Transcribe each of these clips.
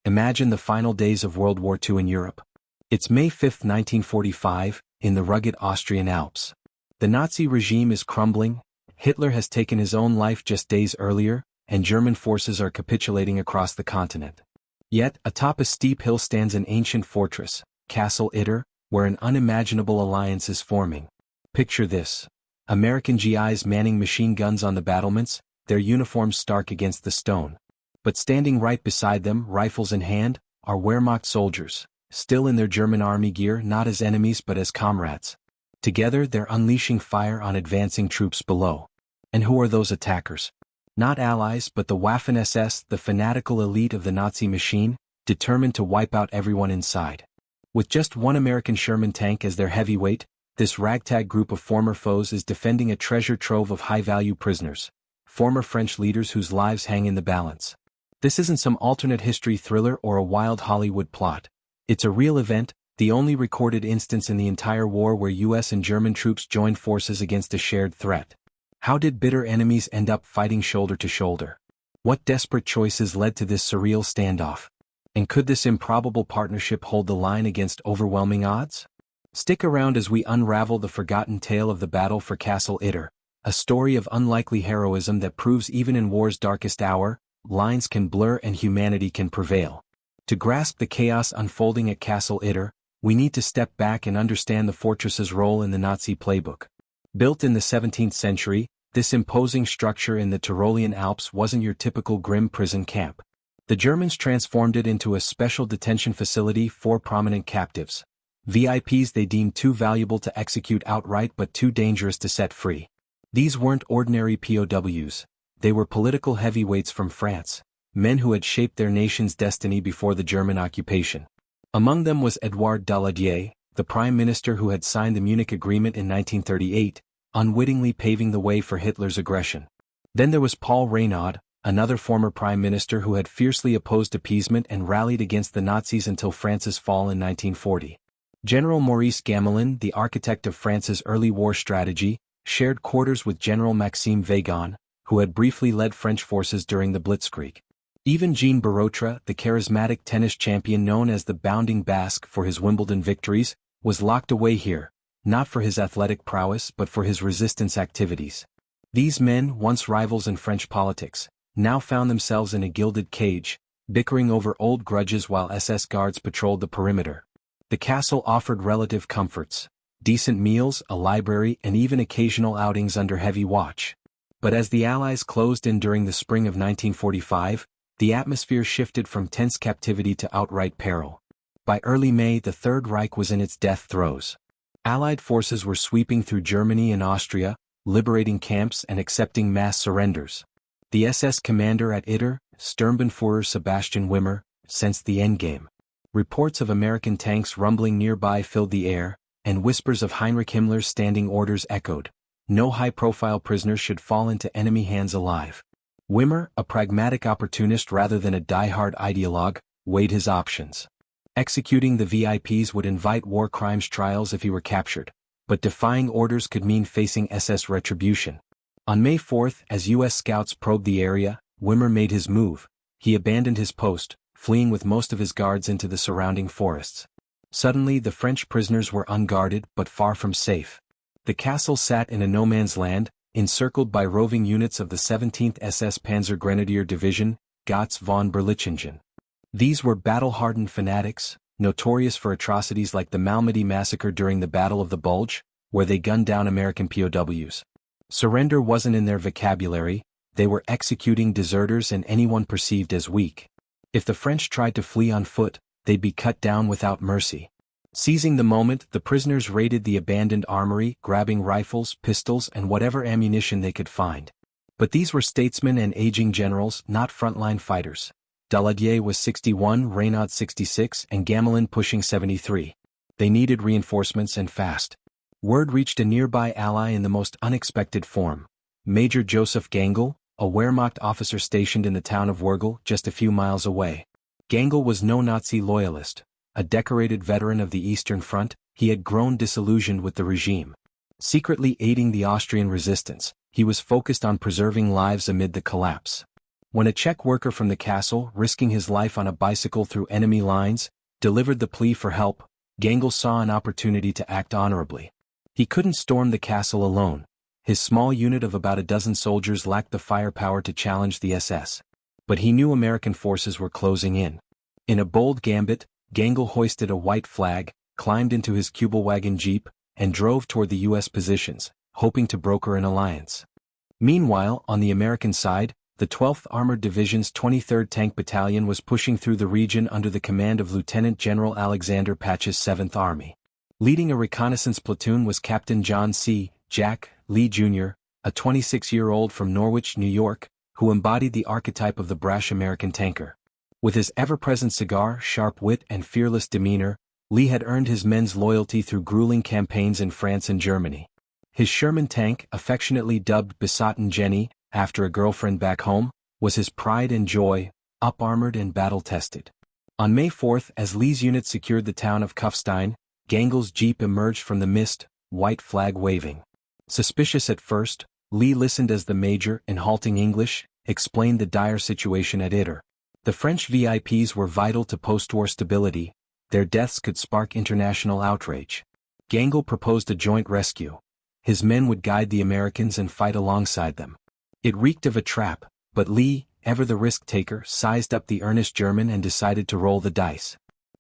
Imagine the final days of World War II in Europe. It's May 5, 1945, in the rugged Austrian Alps. The Nazi regime is crumbling, Hitler has taken his own life just days earlier, and German forces are capitulating across the continent. Yet, atop a steep hill stands an ancient fortress, Castle Itter, where an unimaginable alliance is forming. Picture this. American GIs manning machine guns on the battlements, their uniforms stark against the stone. But standing right beside them, rifles in hand, are Wehrmacht soldiers, still in their German army gear, not as enemies but as comrades. Together they're unleashing fire on advancing troops below. And who are those attackers? Not allies but the Waffen-SS, the fanatical elite of the Nazi machine, determined to wipe out everyone inside. With just one American Sherman tank as their heavyweight, this ragtag group of former foes is defending a treasure trove of high-value prisoners, former French leaders whose lives hang in the balance. This isn't some alternate history thriller or a wild Hollywood plot. It's a real event, the only recorded instance in the entire war where US and German troops joined forces against a shared threat. How did bitter enemies end up fighting shoulder to shoulder? What desperate choices led to this surreal standoff? And could this improbable partnership hold the line against overwhelming odds? Stick around as we unravel the forgotten tale of the battle for Castle Itter, a story of unlikely heroism that proves even in war's darkest hour, lines can blur and humanity can prevail. To grasp the chaos unfolding at Castle Itter, we need to step back and understand the fortress's role in the Nazi playbook. Built in the 17th century, this imposing structure in the Tyrolean Alps wasn't your typical grim prison camp. The Germans transformed it into a special detention facility for prominent captives. VIPs they deemed too valuable to execute outright but too dangerous to set free. These weren't ordinary POWs. They were political heavyweights from France, men who had shaped their nation's destiny before the German occupation. Among them was Édouard Daladier, the prime minister who had signed the Munich Agreement in 1938, unwittingly paving the way for Hitler's aggression. Then there was Paul Reynaud, another former prime minister who had fiercely opposed appeasement and rallied against the Nazis until France's fall in 1940. General Maurice Gamelin, the architect of France's early war strategy, shared quarters with General Maxime Weygand, who had briefly led French forces during the Blitzkrieg. Even Jean Barotra, the charismatic tennis champion known as the Bounding Basque for his Wimbledon victories, was locked away here, not for his athletic prowess but for his resistance activities. These men, once rivals in French politics, now found themselves in a gilded cage, bickering over old grudges while SS guards patrolled the perimeter. The castle offered relative comforts, decent meals, a library, and even occasional outings under heavy watch. But as the Allies closed in during the spring of 1945, the atmosphere shifted from tense captivity to outright peril. By early May, the Third Reich was in its death throes. Allied forces were sweeping through Germany and Austria, liberating camps and accepting mass surrenders. The SS commander at Itter, Sturmbannführer Sebastian Wimmer, sensed the endgame. Reports of American tanks rumbling nearby filled the air, and whispers of Heinrich Himmler's standing orders echoed. No high-profile prisoners should fall into enemy hands alive. Wimmer, a pragmatic opportunist rather than a die-hard ideologue, weighed his options. Executing the VIPs would invite war crimes trials if he were captured, but defying orders could mean facing SS retribution. On May 4, as U.S. scouts probed the area, Wimmer made his move. He abandoned his post, fleeing with most of his guards into the surrounding forests. Suddenly the French prisoners were unguarded but far from safe. The castle sat in a no-man's land, encircled by roving units of the 17th SS Panzergrenadier Division, Gotz von Berlichingen. These were battle-hardened fanatics, notorious for atrocities like the Malmedy massacre during the Battle of the Bulge, where they gunned down American POWs. Surrender wasn't in their vocabulary, they were executing deserters and anyone perceived as weak. If the French tried to flee on foot, they'd be cut down without mercy. Seizing the moment, the prisoners raided the abandoned armory, grabbing rifles, pistols, and whatever ammunition they could find. But these were statesmen and aging generals, not frontline fighters. Daladier was 61, Reynaud 66, and Gamelin pushing 73. They needed reinforcements and fast. Word reached a nearby ally in the most unexpected form. Major Josef Gangl, a Wehrmacht officer stationed in the town of Wurgl, just a few miles away. Gangl was no Nazi loyalist. A decorated veteran of the Eastern Front, he had grown disillusioned with the regime. Secretly aiding the Austrian resistance, he was focused on preserving lives amid the collapse. When a Czech worker from the castle, risking his life on a bicycle through enemy lines, delivered the plea for help, Gangl saw an opportunity to act honorably. He couldn't storm the castle alone. His small unit of about a dozen soldiers lacked the firepower to challenge the SS. But he knew American forces were closing in. In a bold gambit, Gangl hoisted a white flag, climbed into his Kubelwagen jeep, and drove toward the U.S. positions, hoping to broker an alliance. Meanwhile, on the American side, the 12th Armored Division's 23rd Tank Battalion was pushing through the region under the command of Lieutenant General Alexander Patch's 7th Army. Leading a reconnaissance platoon was Captain John C. Jack Lee Jr., a 26-year-old from Norwich, New York, who embodied the archetype of the brash American tanker. With his ever-present cigar, sharp wit, and fearless demeanor, Lee had earned his men's loyalty through grueling campaigns in France and Germany. His Sherman tank, affectionately dubbed Besotten Jenny, after a girlfriend back home, was his pride and joy, up-armored and battle-tested. On May 4th, as Lee's unit secured the town of Kufstein, Gangl's jeep emerged from the mist, white flag waving. Suspicious at first, Lee listened as the major, in halting English, explained the dire situation at Itter. The French VIPs were vital to post-war stability. Their deaths could spark international outrage. Gangl proposed a joint rescue. His men would guide the Americans and fight alongside them. It reeked of a trap, but Lee, ever the risk-taker, sized up the earnest German and decided to roll the dice.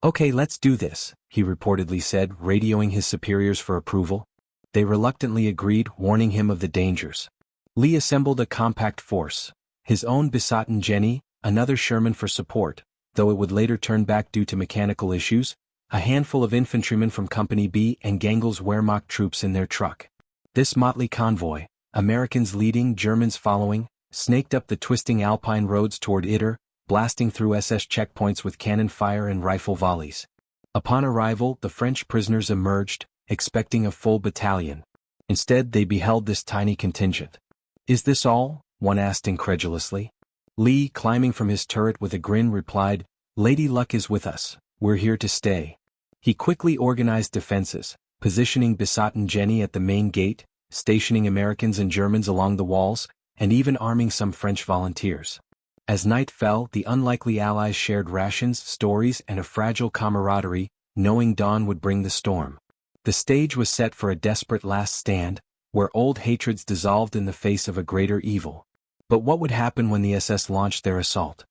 "Okay, let's do this," he reportedly said, radioing his superiors for approval. They reluctantly agreed, warning him of the dangers. Lee assembled a compact force. His own Besotten Jenny, another Sherman for support, though it would later turn back due to mechanical issues, a handful of infantrymen from Company B and Gangl's Wehrmacht troops in their truck. This motley convoy, Americans leading, Germans following, snaked up the twisting Alpine roads toward Itter, blasting through SS checkpoints with cannon fire and rifle volleys. Upon arrival, the French prisoners emerged, expecting a full battalion. Instead, they beheld this tiny contingent. "Is this all?" one asked incredulously. Lee, climbing from his turret with a grin, replied, "Lady Luck is with us, we're here to stay." He quickly organized defenses, positioning Besotten Jenny at the main gate, stationing Americans and Germans along the walls, and even arming some French volunteers. As night fell, the unlikely allies shared rations, stories, and a fragile camaraderie, knowing dawn would bring the storm. The stage was set for a desperate last stand, where old hatreds dissolved in the face of a greater evil. But what would happen when the SS launched their assault?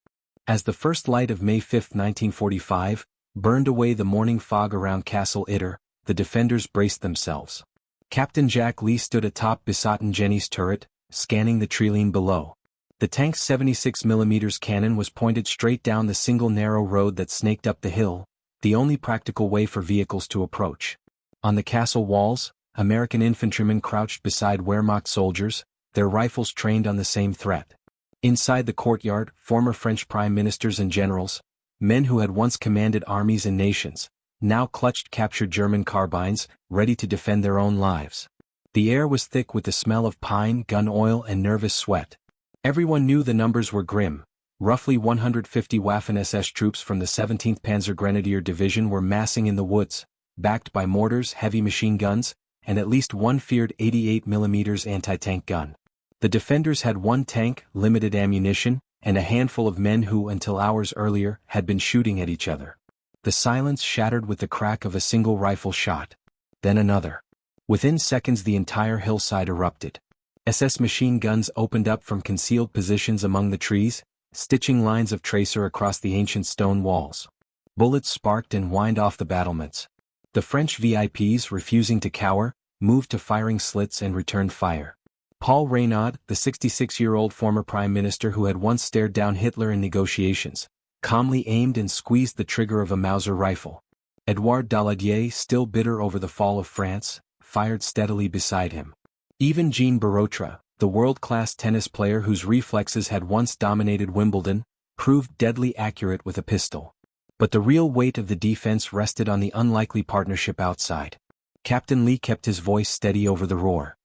As the first light of May 5, 1945, burned away the morning fog around Castle Itter, the defenders braced themselves. Captain Jack Lee stood atop Besotten Jenny's turret, scanning the treeline below. The tank's 76mm cannon was pointed straight down the single narrow road that snaked up the hill, the only practical way for vehicles to approach. On the castle walls, American infantrymen crouched beside Wehrmacht soldiers, their rifles trained on the same threat. Inside the courtyard, former French prime ministers and generals, men who had once commanded armies and nations, now clutched captured German carbines, ready to defend their own lives. The air was thick with the smell of pine, gun oil, and nervous sweat. Everyone knew the numbers were grim. Roughly 150 Waffen-SS troops from the 17th Panzer Grenadier Division were massing in the woods, backed by mortars, heavy machine guns, and at least one feared 88mm anti-tank gun. The defenders had one tank, limited ammunition, and a handful of men who, until hours earlier, had been shooting at each other. The silence shattered with the crack of a single rifle shot. Then another. Within seconds the entire hillside erupted. SS machine guns opened up from concealed positions among the trees, stitching lines of tracer across the ancient stone walls. Bullets sparked and whined off the battlements. The French VIPs, refusing to cower, moved to firing slits and returned fire. Paul Reynaud, the 66-year-old former prime minister who had once stared down Hitler in negotiations, calmly aimed and squeezed the trigger of a Mauser rifle. Edouard Daladier, still bitter over the fall of France, fired steadily beside him. Even Jean Barotra, the world-class tennis player whose reflexes had once dominated Wimbledon, proved deadly accurate with a pistol. But the real weight of the defense rested on the unlikely partnership outside. Captain Lee kept his voice steady over the roar.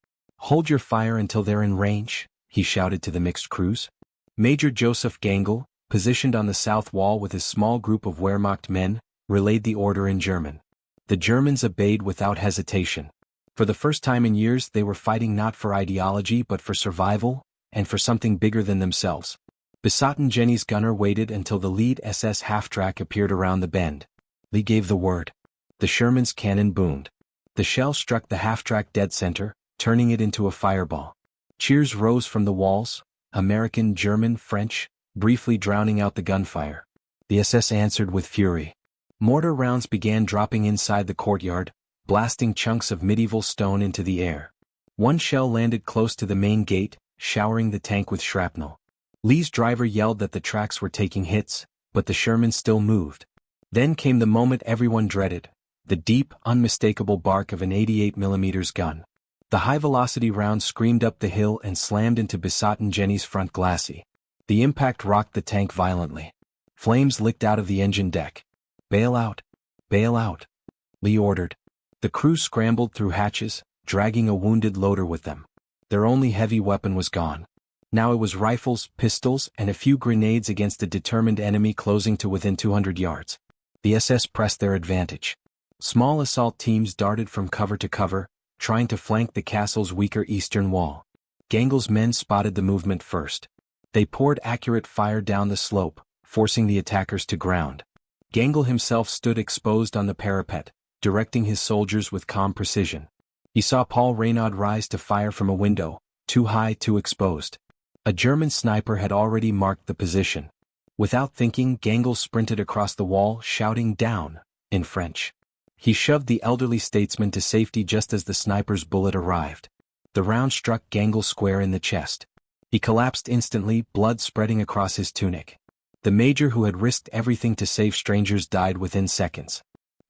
"Hold your fire until they're in range," he shouted to the mixed crews. Major Josef Gangl, positioned on the south wall with his small group of Wehrmacht men, relayed the order in German. The Germans obeyed without hesitation. For the first time in years they were fighting not for ideology but for survival, and for something bigger than themselves. Besotten Jenny's gunner waited until the lead SS half-track appeared around the bend. Lee gave the word. The Sherman's cannon boomed. The shell struck the half-track dead center, turning it into a fireball. Cheers rose from the walls, American, German, French, briefly drowning out the gunfire. The SS answered with fury. Mortar rounds began dropping inside the courtyard, blasting chunks of medieval stone into the air. One shell landed close to the main gate, showering the tank with shrapnel. Lee's driver yelled that the tracks were taking hits, but the Sherman still moved. Then came the moment everyone dreaded, the deep, unmistakable bark of an 88mm gun. The high-velocity round screamed up the hill and slammed into Besotten Jenny's front glacis. The impact rocked the tank violently. Flames licked out of the engine deck. "Bail out! Bail out!" Lee ordered. The crew scrambled through hatches, dragging a wounded loader with them. Their only heavy weapon was gone. Now it was rifles, pistols, and a few grenades against a determined enemy closing to within 200 yards. The SS pressed their advantage. Small assault teams darted from cover to cover, trying to flank the castle's weaker eastern wall. Gangl's men spotted the movement first. They poured accurate fire down the slope, forcing the attackers to ground. Gangl himself stood exposed on the parapet, directing his soldiers with calm precision. He saw Paul Reynaud rise to fire from a window, too high, too exposed. A German sniper had already marked the position. Without thinking, Gangl sprinted across the wall, shouting "Down!" in French. He shoved the elderly statesman to safety just as the sniper's bullet arrived. The round struck Gangl square in the chest. He collapsed instantly, blood spreading across his tunic. The major who had risked everything to save strangers died within seconds.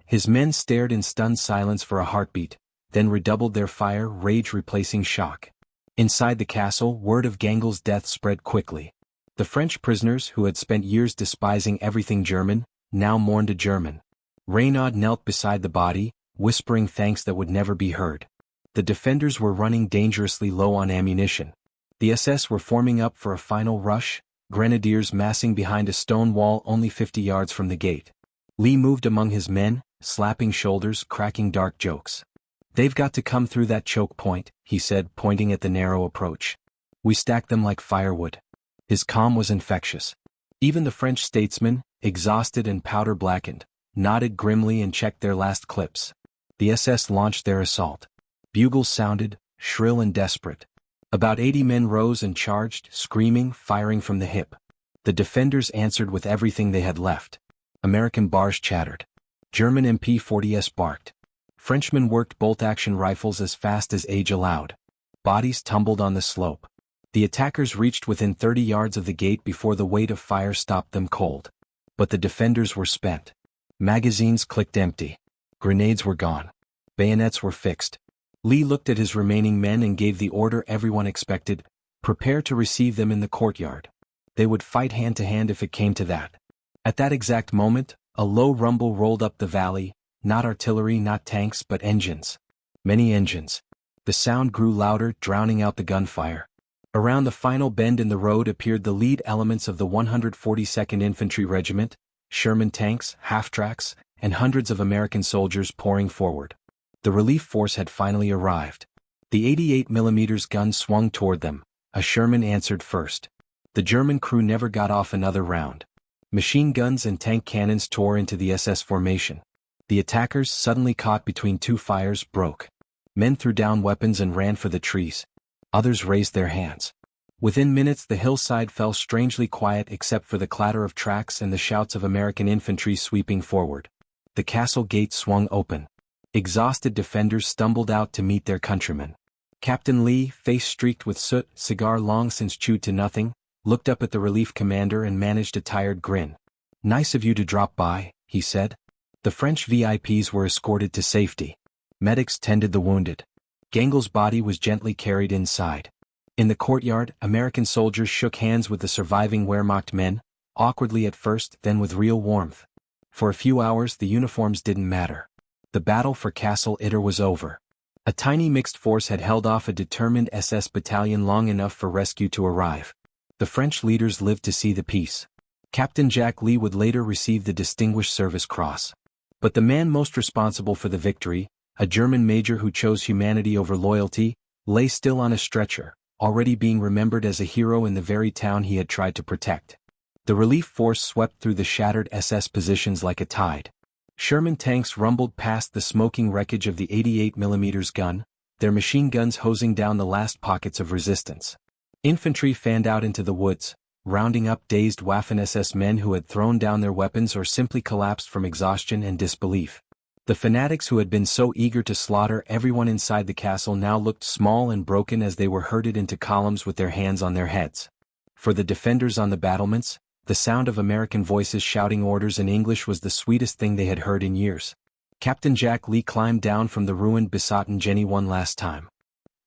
His men stared in stunned silence for a heartbeat, then redoubled their fire, rage replacing shock. Inside the castle, word of Gangl's death spread quickly. The French prisoners, who had spent years despising everything German, now mourned a German. Reynaud knelt beside the body, whispering thanks that would never be heard. The defenders were running dangerously low on ammunition. The SS were forming up for a final rush, grenadiers massing behind a stone wall only 50 yards from the gate. Lee moved among his men, slapping shoulders, cracking dark jokes. "They've got to come through that choke point," he said, pointing at the narrow approach. "We stack them like firewood." His calm was infectious. Even the French statesmen, exhausted and powder-blackened, nodded grimly and checked their last clips. The SS launched their assault. Bugles sounded, shrill and desperate. About 80 men rose and charged, screaming, firing from the hip. The defenders answered with everything they had left. American bars chattered. German MP-40s barked. Frenchmen worked bolt-action rifles as fast as age allowed. Bodies tumbled on the slope. The attackers reached within 30 yards of the gate before the weight of fire stopped them cold. But the defenders were spent. Magazines clicked empty. Grenades were gone. Bayonets were fixed. Lee looked at his remaining men and gave the order everyone expected: prepare to receive them in the courtyard. They would fight hand to hand if it came to that. At that exact moment, a low rumble rolled up the valley, not artillery, not tanks, but engines. Many engines. The sound grew louder, drowning out the gunfire. Around the final bend in the road appeared the lead elements of the 142nd Infantry Regiment, Sherman tanks, half-tracks, and hundreds of American soldiers pouring forward. The relief force had finally arrived. The 88mm gun swung toward them. A Sherman answered first. The German crew never got off another round. Machine guns and tank cannons tore into the SS formation. The attackers, suddenly caught between two fires, broke. Men threw down weapons and ran for the trees. Others raised their hands. Within minutes the hillside fell strangely quiet except for the clatter of tracks and the shouts of American infantry sweeping forward. The castle gate swung open. Exhausted defenders stumbled out to meet their countrymen. Captain Lee, face streaked with soot, cigar long since chewed to nothing, looked up at the relief commander and managed a tired grin. "Nice of you to drop by," he said. The French VIPs were escorted to safety. Medics tended the wounded. Gangl's body was gently carried inside. In the courtyard, American soldiers shook hands with the surviving Wehrmacht men, awkwardly at first, then with real warmth. For a few hours the uniforms didn't matter. The battle for Castle Itter was over. A tiny mixed force had held off a determined SS battalion long enough for rescue to arrive. The French leaders lived to see the peace. Captain Jack Lee would later receive the Distinguished Service Cross. But the man most responsible for the victory, a German major who chose humanity over loyalty, lay still on a stretcher, already being remembered as a hero in the very town he had tried to protect. The relief force swept through the shattered SS positions like a tide. Sherman tanks rumbled past the smoking wreckage of the 88mm gun, their machine guns hosing down the last pockets of resistance. Infantry fanned out into the woods, rounding up dazed Waffen-SS men who had thrown down their weapons or simply collapsed from exhaustion and disbelief. The fanatics who had been so eager to slaughter everyone inside the castle now looked small and broken as they were herded into columns with their hands on their heads. For the defenders on the battlements, the sound of American voices shouting orders in English was the sweetest thing they had heard in years. Captain Jack Lee climbed down from the ruined besotten Jenny one last time.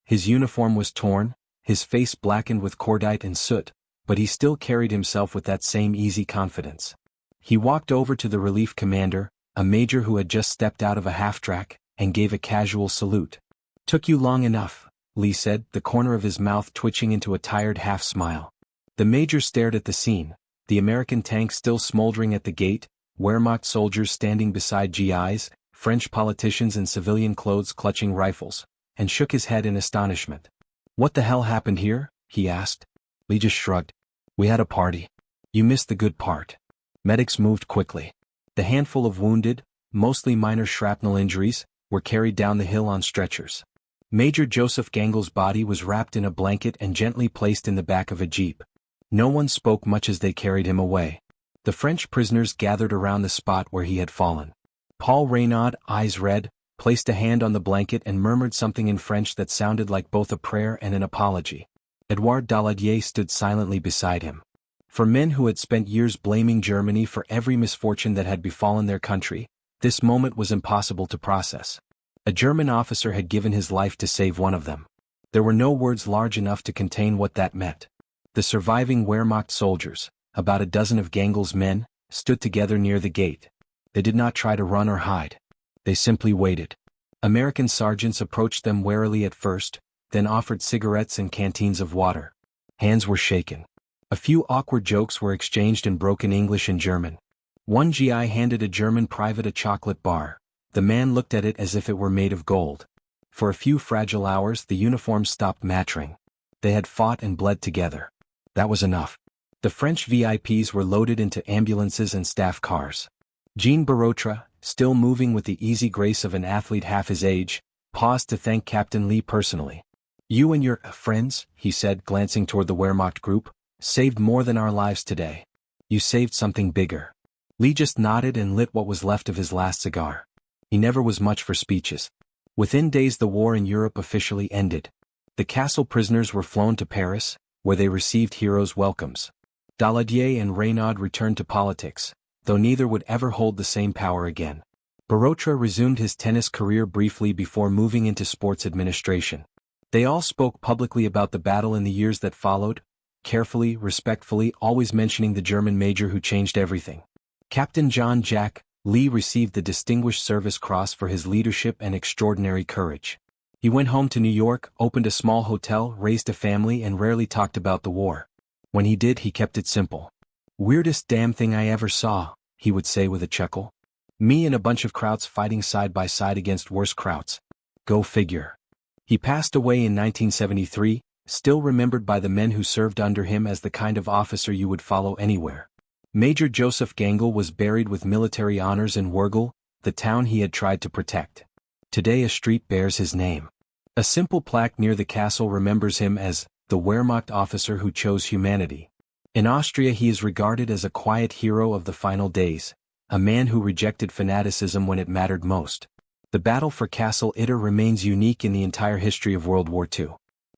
His uniform was torn, his face blackened with cordite and soot, but he still carried himself with that same easy confidence. He walked over to the relief commander, a major who had just stepped out of a half-track, and gave a casual salute. "Took you long enough," Lee said, the corner of his mouth twitching into a tired half-smile. The major stared at the scene, the American tank still smoldering at the gate, Wehrmacht soldiers standing beside GIs, French politicians in civilian clothes clutching rifles, and shook his head in astonishment. "What the hell happened here?" he asked. Lee just shrugged. "We had a party. You missed the good part." Medics moved quickly. The handful of wounded, mostly minor shrapnel injuries, were carried down the hill on stretchers. Major Josef Gangl's body was wrapped in a blanket and gently placed in the back of a jeep. No one spoke much as they carried him away. The French prisoners gathered around the spot where he had fallen. Paul Reynaud, eyes red, placed a hand on the blanket and murmured something in French that sounded like both a prayer and an apology. Edouard Daladier stood silently beside him. For men who had spent years blaming Germany for every misfortune that had befallen their country, this moment was impossible to process. A German officer had given his life to save one of them. There were no words large enough to contain what that meant. The surviving Wehrmacht soldiers, about a dozen of Gangl's men, stood together near the gate. They did not try to run or hide. They simply waited. American sergeants approached them warily at first, then offered cigarettes and canteens of water. Hands were shaken. A few awkward jokes were exchanged in broken English and German. One GI handed a German private a chocolate bar. The man looked at it as if it were made of gold. For a few fragile hours the uniforms stopped mattering. They had fought and bled together. That was enough. The French VIPs were loaded into ambulances and staff cars. Jean Barotra, still moving with the easy grace of an athlete half his age, paused to thank Captain Lee personally. "You and your friends," he said, glancing toward the Wehrmacht group, "saved more than our lives today. You saved something bigger." Lee just nodded and lit what was left of his last cigar. He never was much for speeches. Within days the war in Europe officially ended. The castle prisoners were flown to Paris, where they received heroes' welcomes. Daladier and Reynaud returned to politics, though neither would ever hold the same power again. Barotra resumed his tennis career briefly before moving into sports administration. They all spoke publicly about the battle in the years that followed, carefully, respectfully, always mentioning the German major who changed everything. Captain John Jack Lee received the Distinguished Service Cross for his leadership and extraordinary courage. He went home to New York, opened a small hotel, raised a family, and rarely talked about the war. When he did, he kept it simple. "Weirdest damn thing I ever saw," he would say with a chuckle. "Me and a bunch of krauts fighting side by side against worse krauts. Go figure." He passed away in 1973, still remembered by the men who served under him as the kind of officer you would follow anywhere. Major Josef Gangl was buried with military honors in Wurgl, the town he had tried to protect. Today a street bears his name. A simple plaque near the castle remembers him as the Wehrmacht officer who chose humanity. In Austria he is regarded as a quiet hero of the final days, a man who rejected fanaticism when it mattered most. The battle for Castle Itter remains unique in the entire history of World War II.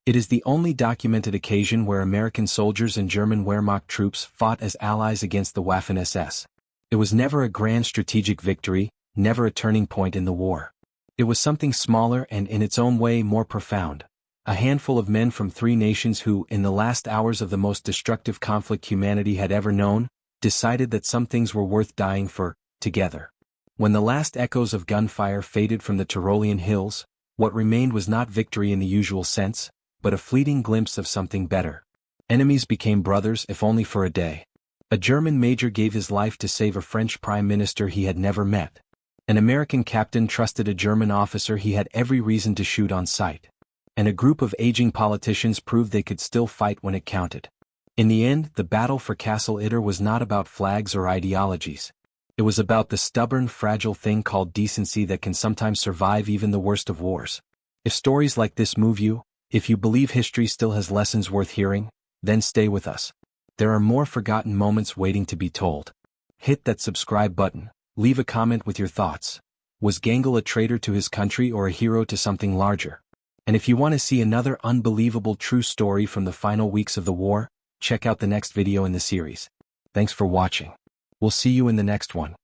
It is the only documented occasion where American soldiers and German Wehrmacht troops fought as allies against the Waffen-SS. It was never a grand strategic victory, never a turning point in the war. It was something smaller and in its own way more profound. A handful of men from three nations who, in the last hours of the most destructive conflict humanity had ever known, decided that some things were worth dying for, together. When the last echoes of gunfire faded from the Tyrolean hills, what remained was not victory in the usual sense, but a fleeting glimpse of something better. Enemies became brothers, if only for a day. A German major gave his life to save a French prime minister he had never met. An American captain trusted a German officer he had every reason to shoot on sight. and a group of aging politicians proved they could still fight when it counted. In the end, the battle for Castle Itter was not about flags or ideologies. It was about the stubborn, fragile thing called decency that can sometimes survive even the worst of wars. If stories like this move you, if you believe history still has lessons worth hearing, then stay with us. There are more forgotten moments waiting to be told. Hit that subscribe button, leave a comment with your thoughts. Was Gangl a traitor to his country or a hero to something larger? And if you want to see another unbelievable true story from the final weeks of the war, check out the next video in the series. Thanks for watching. We'll see you in the next one.